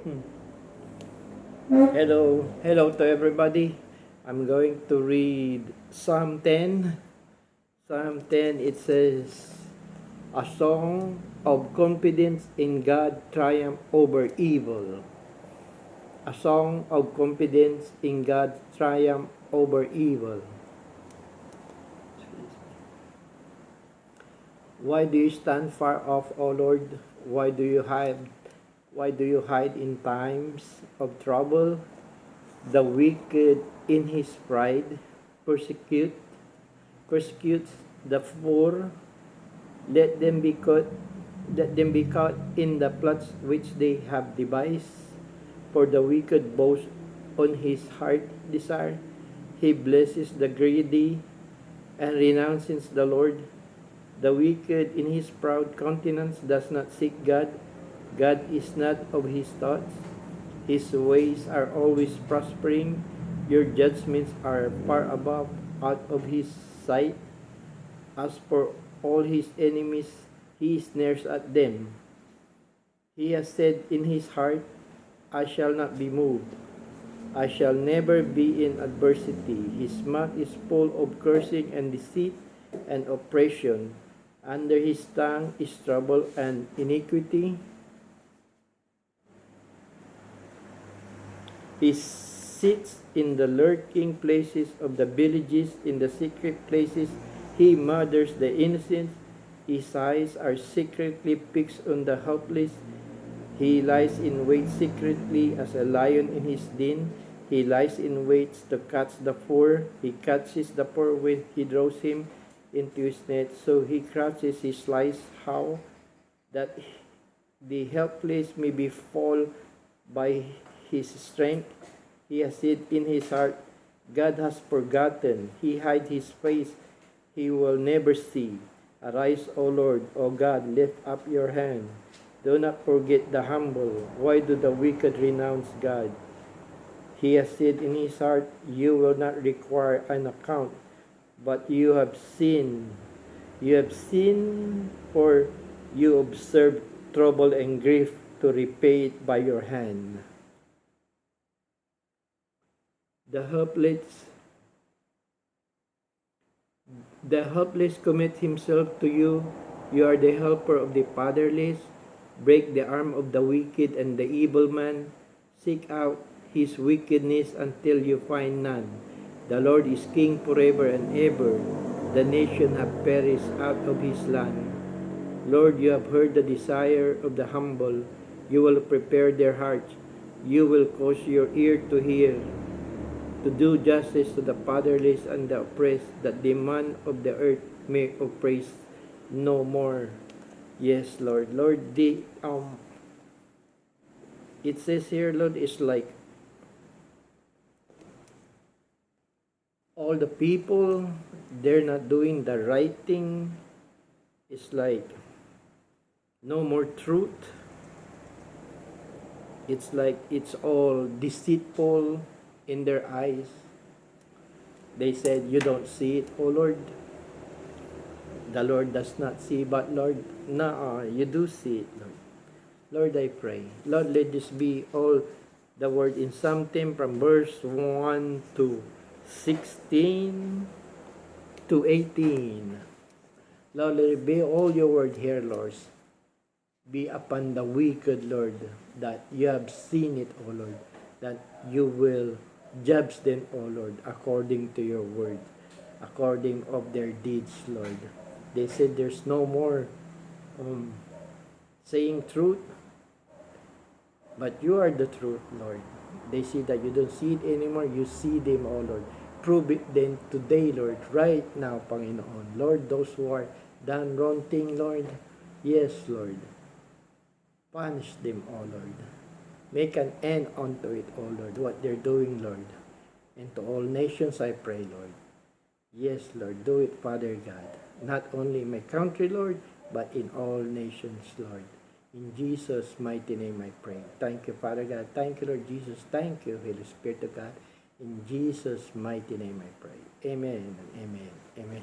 Hello to everybody. I'm going to read Psalm 10. Psalm 10, it says, a song of confidence in God triumph over evil. A song of confidence in God triumph over evil. Why do you stand far off, O Lord? Why do you hide? Why do you hide in times of trouble? The wicked in his pride persecutes the poor. Let them be caught. Let them be caught in the plots which they have devised. For the wicked boasts on his heart desire. He blesses the greedy and renounces the Lord. The wicked in his proud countenance does not seek God. God is not of his thoughts. His ways are always prospering. Your judgments are far above, out of his sight. As for all his enemies, he snares at them. He has said in his heart, I shall not be moved. I shall never be in adversity. His mouth is full of cursing and deceit and oppression. Under his tongue is trouble and iniquity. He sits in the lurking places of the villages, in the secret places. He murders the innocent. His eyes are secretly fixed on the helpless. He lies in wait secretly as a lion in his den. He lies in wait to catch the poor. He catches the poor when he draws him into his net. So he crouches his lies how that the helpless may be fall by his strength. He has said in his heart, God has forgotten. He hides his face. He will never see. Arise, O Lord, O God, lift up your hand. Do not forget the humble. Why do the wicked renounce God? He has said in his heart, you will not require an account, but you have sinned. You have sinned, for you observe trouble and grief to repay it by your hand. The helpless commit himself to you. You are the helper of the fatherless. Break the arm of the wicked and the evil man. Seek out his wickedness until you find none. The Lord is king forever and ever. The nation have perished out of his land. Lord, you have heard the desire of the humble. You will prepare their hearts. You will cause your ear to hear, to do justice to the fatherless and the oppressed, that the man of the earth may oppress no more. Yes, Lord. Lord, it says here, Lord, is like all the people, they're not doing the right thing. It's like no more truth. It's like it's all deceitful in their eyes. They said, you don't see it, oh Lord. The Lord does not see, but Lord, you do see it, Lord. Lord, I pray. Lord, let this be all the word in Psalm 10 from verse 1 to 16 to 18. Lord, let it be all your word here, Lord. Be upon the wicked, Lord, that you have seen it, O Lord, that you will judge them, O Lord, according to your word, according of their deeds, Lord. They said there's no more saying truth, but you are the truth, Lord. They see that you don't see it anymore, you see them, O Lord. Prove it then today, Lord, right now, Panginoon. Lord, those who are done wrong thing, Lord, yes, Lord. Punish them, O Lord. Make an end unto it, O Lord, what they're doing, Lord. And to all nations I pray, Lord. Yes, Lord, do it, Father God. Not only in my country, Lord, but in all nations, Lord. In Jesus' mighty name I pray. Thank you, Father God. Thank you, Lord Jesus. Thank you, Holy Spirit of God. In Jesus' mighty name I pray. Amen and amen. Amen.